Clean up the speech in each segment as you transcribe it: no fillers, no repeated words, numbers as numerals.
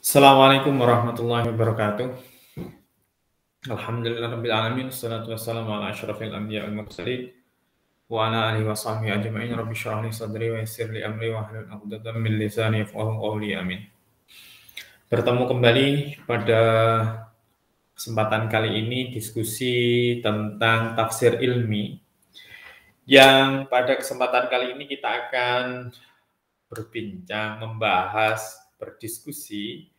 Assalamualaikum warahmatullahi wabarakatuh. Alhamdulillahirabbil alamin, wassalatu wassalamu ala asyrofil anbiya'i wal mursalin wa ala alihi wa sahbihi ajma'in. Rabbi shrah li sadri wa yassir li amri wa hlul 'uqdatam min lisani yafqahu qawli. Amin. Bertemu kembali pada kesempatan kali ini diskusi tentang tafsir ilmi, yang pada kesempatan kali ini kita akan berbincang, membahas, berdiskusi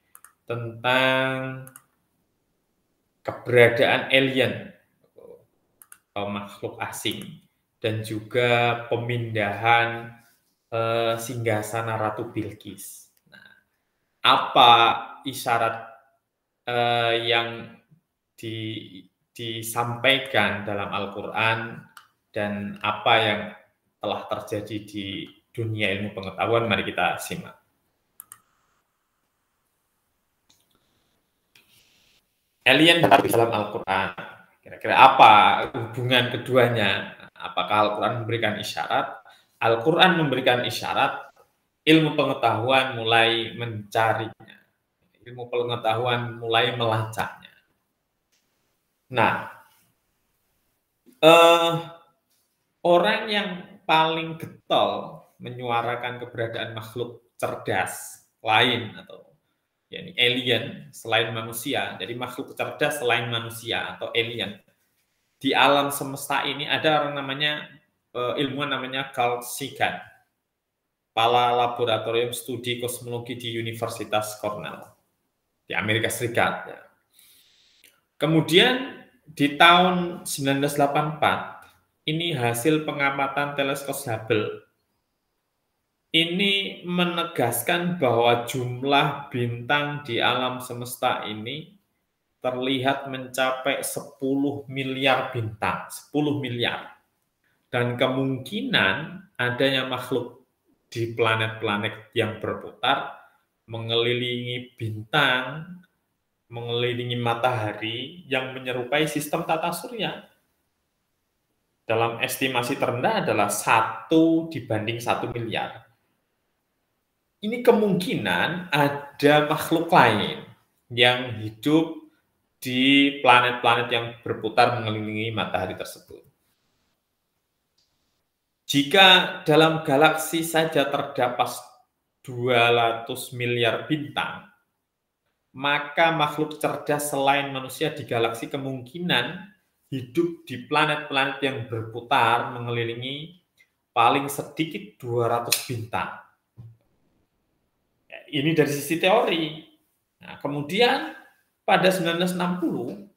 tentang keberadaan alien atau makhluk asing dan juga pemindahan singgasana Ratu Bilqis. Nah, apa isyarat yang disampaikan dalam Al-Quran dan apa yang telah terjadi di dunia ilmu pengetahuan? Mari kita simak. Alien dalam Al-Quran, kira-kira apa hubungan keduanya? Apakah Al-Quran memberikan isyarat? Al-Quran memberikan isyarat, ilmu pengetahuan mulai mencarinya, ilmu pengetahuan mulai melacaknya. Nah, orang yang paling getol menyuarakan keberadaan makhluk cerdas lain atau yakni alien selain manusia, jadi makhluk cerdas selain manusia atau alien di alam semesta ini, ada orang namanya ilmuwan namanya Carl Sagan, kepala laboratorium studi kosmologi di Universitas Cornell di Amerika Serikat. Kemudian di tahun 1984 ini hasil pengamatan teleskop Hubble ini menegaskan bahwa jumlah bintang di alam semesta ini terlihat mencapai 10 miliar bintang, 10 miliar. Dan kemungkinan adanya makhluk di planet-planet yang berputar mengelilingi bintang, mengelilingi matahari yang menyerupai sistem tata surya. Dalam estimasi terendah adalah 1 dibanding 1 miliar. Ini kemungkinan ada makhluk lain yang hidup di planet-planet yang berputar mengelilingi matahari tersebut. Jika dalam galaksi saja terdapat 200 miliar bintang, maka makhluk cerdas selain manusia di galaksi kemungkinan hidup di planet-planet yang berputar mengelilingi paling sedikit 200 bintang. Ini dari sisi teori. Nah, kemudian pada 1960,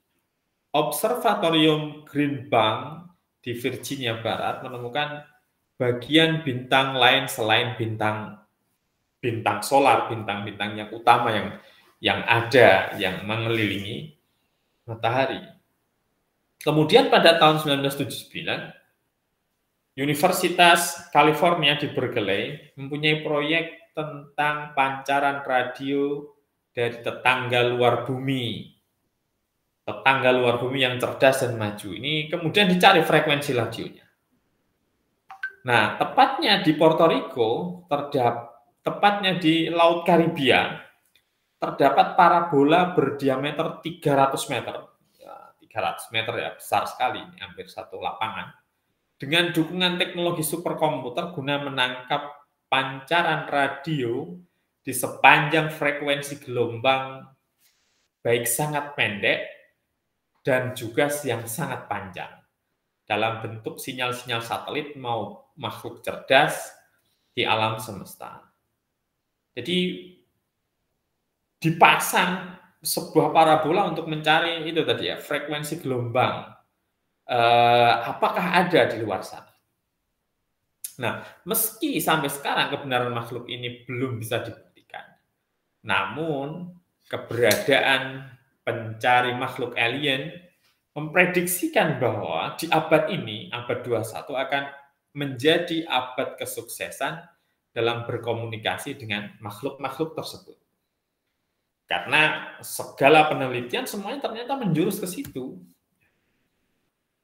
Observatorium Green Bank di Virginia Barat menemukan bagian bintang lain selain bintang solar, bintang-bintang yang utama yang ada, yang mengelilingi matahari. Kemudian pada tahun 1979, Universitas California di Berkeley mempunyai proyek tentang pancaran radio dari tetangga luar bumi yang cerdas dan maju. Ini kemudian dicari frekuensi radionya. Nah, tepatnya di Puerto Rico, tepatnya di Laut Karibia, terdapat parabola berdiameter 300 meter. Ya, 300 meter ya, besar sekali, ini hampir satu lapangan. Dengan dukungan teknologi superkomputer guna menangkap pancaran radio di sepanjang frekuensi gelombang baik sangat pendek dan juga yang sangat panjang dalam bentuk sinyal-sinyal satelit mau makhluk cerdas di alam semesta. Jadi dipasang sebuah parabola untuk mencari itu tadi ya, frekuensi gelombang. Apakah ada di luar sana? Nah, meski sampai sekarang kebenaran makhluk ini belum bisa dibuktikan, namun keberadaan pencari makhluk alien memprediksikan bahwa di abad ini, abad 21 akan menjadi abad kesuksesan dalam berkomunikasi dengan makhluk-makhluk tersebut. Karena segala penelitian semuanya ternyata menjurus ke situ.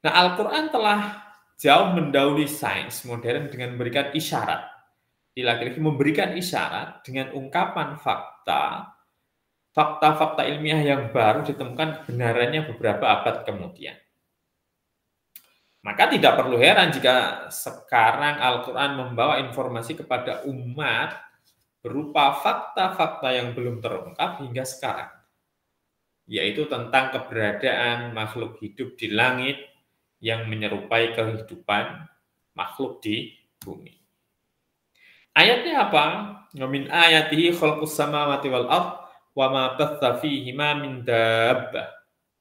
Nah, Al-Quran telah jauh mendahului sains modern dengan memberikan isyarat. Laki-laki memberikan isyarat dengan ungkapan fakta fakta-fakta ilmiah yang baru ditemukan kebenarannya beberapa abad kemudian. Maka tidak perlu heran jika sekarang Al-Quran membawa informasi kepada umat berupa fakta-fakta yang belum terungkap hingga sekarang, yaitu tentang keberadaan makhluk hidup di langit yang menyerupai kehidupan makhluk di bumi. Ayatnya apa? Wa min ayatihi khalqus samawati wal ard wa ma batha fihima min dabbah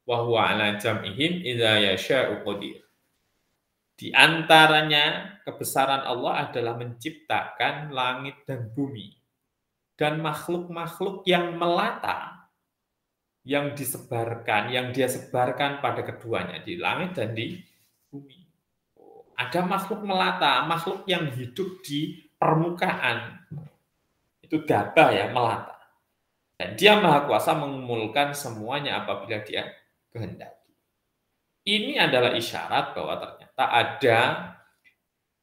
wa huwa ala jam'ihim idza yasha'u qadir. Di antaranya kebesaran Allah adalah menciptakan langit dan bumi dan makhluk-makhluk yang melata yang disebarkan, yang dia sebarkan pada keduanya di langit dan di bumi. Ada makhluk melata, makhluk yang hidup di permukaan. Itu dabah ya, melata. Dan dia maha kuasa mengumpulkan semuanya apabila dia kehendaki. Ini adalah isyarat bahwa ternyata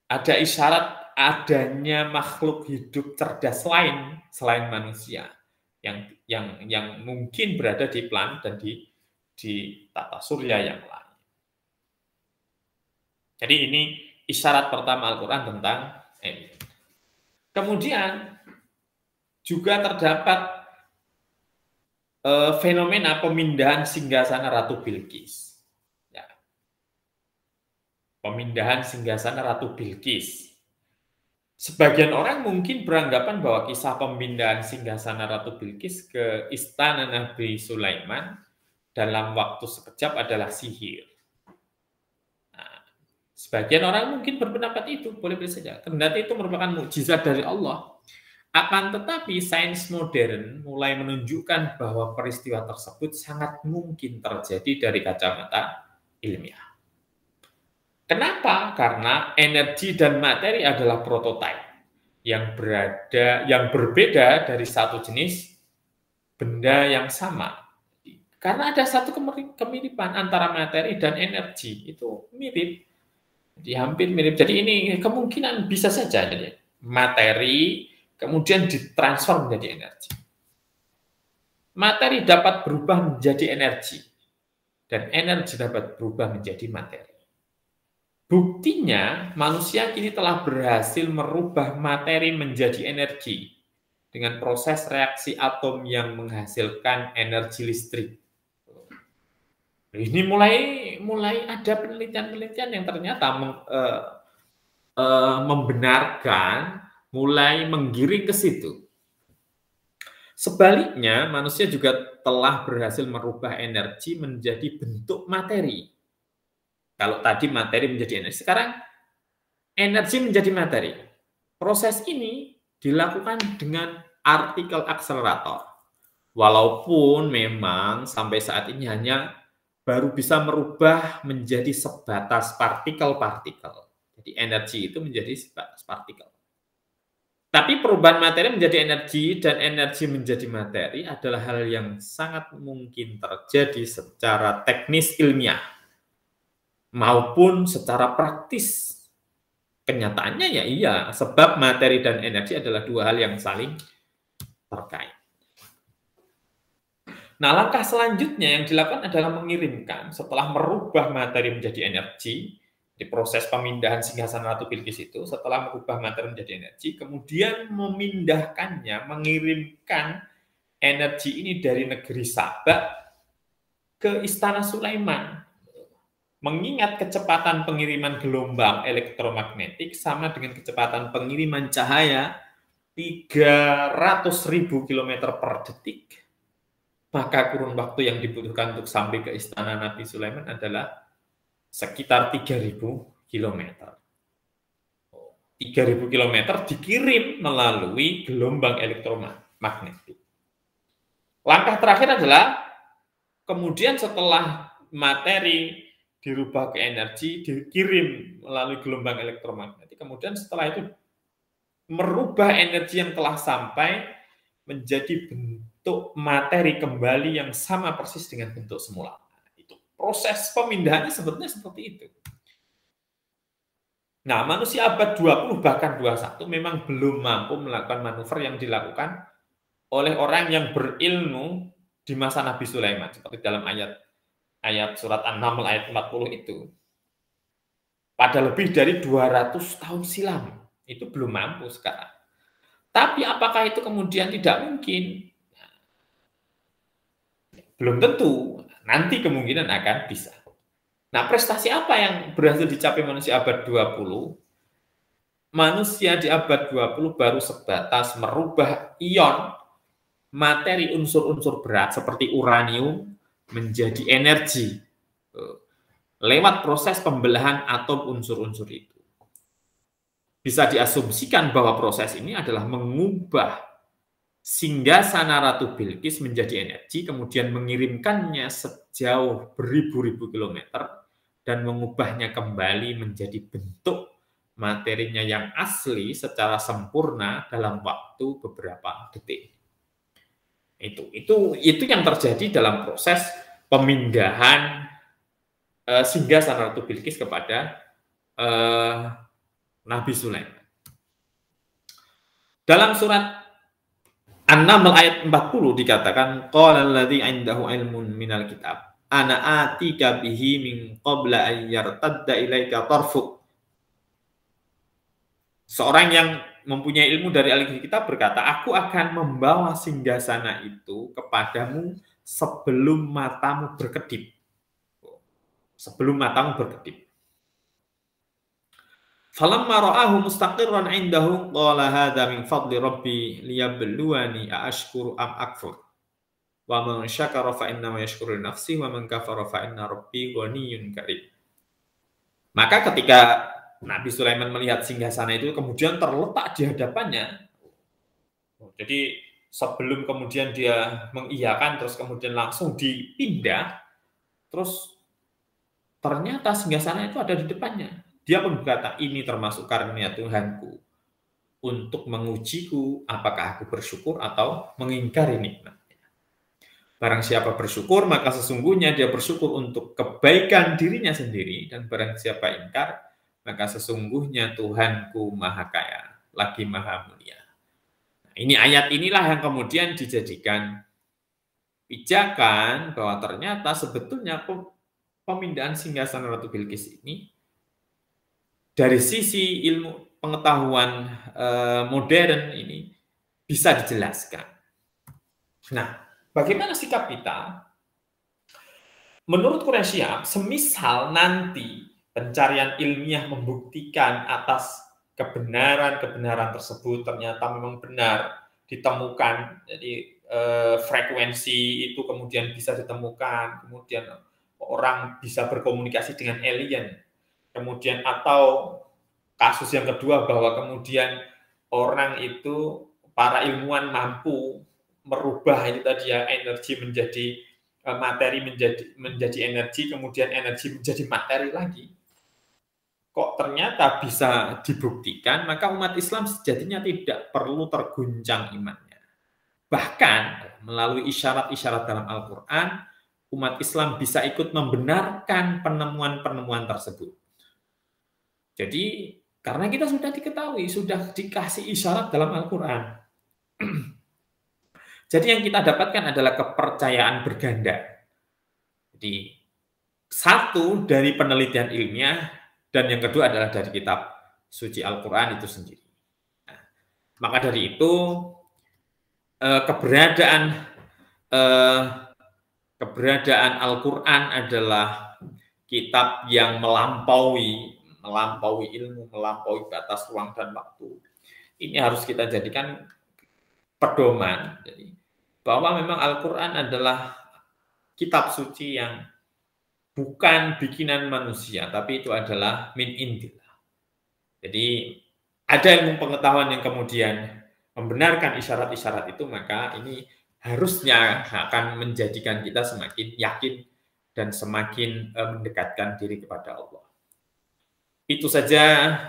ada isyarat adanya makhluk hidup cerdas lain selain manusia yang mungkin berada di planet dan di tata surya yang lain. Jadi ini isyarat pertama Al-Quran tentang ini. Kemudian juga terdapat fenomena pemindahan singgasana Ratu Bilqis. Ya. Pemindahan singgasana Ratu Bilqis. Sebagian orang mungkin beranggapan bahwa kisah pemindahan singgasana Ratu Bilqis ke istana Nabi Sulaiman dalam waktu sekejap adalah sihir. Nah, sebagian orang mungkin berpendapat itu, boleh saja. Kendati itu merupakan mukjizat dari Allah. Akan tetapi sains modern mulai menunjukkan bahwa peristiwa tersebut sangat mungkin terjadi dari kacamata ilmiah. Kenapa? Karena energi dan materi adalah prototipe yang berbeda dari satu jenis benda yang sama. Karena ada satu kemiripan antara materi dan energi, itu mirip. Jadi hampir mirip. Jadi ini kemungkinan bisa saja jadi materi kemudian ditransfer menjadi energi. Materi dapat berubah menjadi energi dan energi dapat berubah menjadi materi. Buktinya, manusia kini telah berhasil merubah materi menjadi energi dengan proses reaksi atom yang menghasilkan energi listrik. Ini mulai ada penelitian-penelitian yang ternyata membenarkan, mulai menggiring ke situ. Sebaliknya, manusia juga telah berhasil merubah energi menjadi bentuk materi. Kalau tadi materi menjadi energi, sekarang energi menjadi materi. Proses ini dilakukan dengan partikel akselerator. Walaupun memang sampai saat ini hanya baru bisa merubah menjadi sebatas partikel-partikel. Jadi energi itu menjadi sebatas partikel. Tapi perubahan materi menjadi energi dan energi menjadi materi adalah hal yang sangat mungkin terjadi secara teknis ilmiah maupun secara praktis. Kenyataannya ya iya, sebab materi dan energi adalah dua hal yang saling terkait. Nah, langkah selanjutnya yang dilakukan adalah mengirimkan setelah merubah materi menjadi energi, di proses pemindahan singgasana Ratu Bilqis itu, setelah merubah materi menjadi energi, kemudian memindahkannya, mengirimkan energi ini dari negeri Sabah ke Istana Sulaiman. Mengingat kecepatan pengiriman gelombang elektromagnetik sama dengan kecepatan pengiriman cahaya 300.000 km per detik, maka kurun waktu yang dibutuhkan untuk sampai ke Istana Nabi Sulaiman adalah sekitar 3.000 km. 3.000 km dikirim melalui gelombang elektromagnetik. Langkah terakhir adalah kemudian setelah materi dirubah ke energi, dikirim melalui gelombang elektromagnetik, kemudian setelah itu merubah energi yang telah sampai menjadi bentuk materi kembali yang sama persis dengan bentuk semula. Itu proses pemindahannya sebetulnya seperti itu. Nah, manusia abad 20 bahkan 21 memang belum mampu melakukan manuver yang dilakukan oleh orang yang berilmu di masa Nabi Sulaiman, seperti dalam ayat surat An-Naml ayat 40 itu, pada lebih dari 200 tahun silam, itu belum mampu sekarang. Tapi apakah itu kemudian tidak mungkin? Belum tentu, nanti kemungkinan akan bisa. Nah, prestasi apa yang berhasil dicapai manusia abad 20? Manusia di abad 20 baru sebatas merubah ion materi unsur-unsur berat seperti uranium menjadi energi lewat proses pembelahan atom unsur-unsur itu. Bisa diasumsikan bahwa proses ini adalah mengubah singgasana Ratu Bilqis menjadi energi, kemudian mengirimkannya sejauh beribu-ribu kilometer dan mengubahnya kembali menjadi bentuk materinya yang asli secara sempurna dalam waktu beberapa detik. Itu yang terjadi dalam proses pemindahan singgasana Ratu Bilqis kepada Nabi Sulaiman. Dalam surat An-Naml ayat 40 dikatakan qala allazi 'indahu 'ilmun minal kitab ana atika bihi min qabla an yartadda ilaika tarfuk. Seorang yang mempunyai ilmu dari Alkitab berkata, aku akan membawa singgasana itu kepadamu sebelum matamu berkedip. Sebelum matamu berkedip. Falamma ra'ahu mustaqirran 'indahu qala hadza min fadli rabbi liyabluwani aashkuru am akfur. Wa man syakara fa innama yashkuru li nafsihi wa man kafara fa inna rabbi ghaniyyun karim. Maka ketika Nabi Sulaiman melihat singgasana itu kemudian terletak di hadapannya. Jadi sebelum kemudian dia mengiyakan terus kemudian langsung dipindah, terus ternyata singgasana itu ada di depannya. Dia pun berkata, ini termasuk karunia Tuhanku untuk mengujiku apakah aku bersyukur atau mengingkari nikmat. Barang siapa bersyukur, maka sesungguhnya dia bersyukur untuk kebaikan dirinya sendiri, dan barang siapa ingkar, maka sesungguhnya Tuhanku maha kaya, lagi maha mulia. Nah, ini ayat inilah yang kemudian dijadikan pijakan bahwa ternyata sebetulnya pemindahan singgasana Ratu Bilqis ini dari sisi ilmu pengetahuan modern ini bisa dijelaskan. Nah, bagaimana sikap kita? Menurut Quraisy, semisal nanti pencarian ilmiah membuktikan atas kebenaran tersebut ternyata memang benar ditemukan, jadi frekuensi itu kemudian bisa ditemukan, kemudian orang bisa berkomunikasi dengan alien, kemudian atau kasus yang kedua bahwa kemudian orang itu, para ilmuwan mampu merubah itu tadi ya, energi menjadi materi, menjadi energi, kemudian energi menjadi materi lagi. Kok ternyata bisa dibuktikan, maka umat Islam sejatinya tidak perlu terguncang imannya. Bahkan melalui isyarat-isyarat dalam Al-Quran, umat Islam bisa ikut membenarkan penemuan-penemuan tersebut. Jadi, karena kita sudah diketahui, sudah dikasih isyarat dalam Al-Quran. Jadi yang kita dapatkan adalah kepercayaan berganda. Jadi, satu dari penelitian ilmiah, dan yang kedua adalah dari kitab suci Al-Quran itu sendiri. Nah, maka dari itu, keberadaan Al-Quran adalah kitab yang melampaui ilmu, melampaui batas ruang dan waktu. Ini harus kita jadikan pedoman. Jadi, bahwa memang Al-Quran adalah kitab suci yang bukan bikinan manusia, tapi itu adalah min indillah. Jadi, ada ilmu pengetahuan yang kemudian membenarkan isyarat-isyarat itu, maka ini harusnya akan menjadikan kita semakin yakin dan semakin mendekatkan diri kepada Allah. Itu saja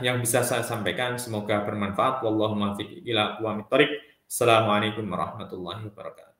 yang bisa saya sampaikan, semoga bermanfaat. Wallahu muwaffiq ila aqwamit thoriq. Assalamualaikum warahmatullahi wabarakatuh.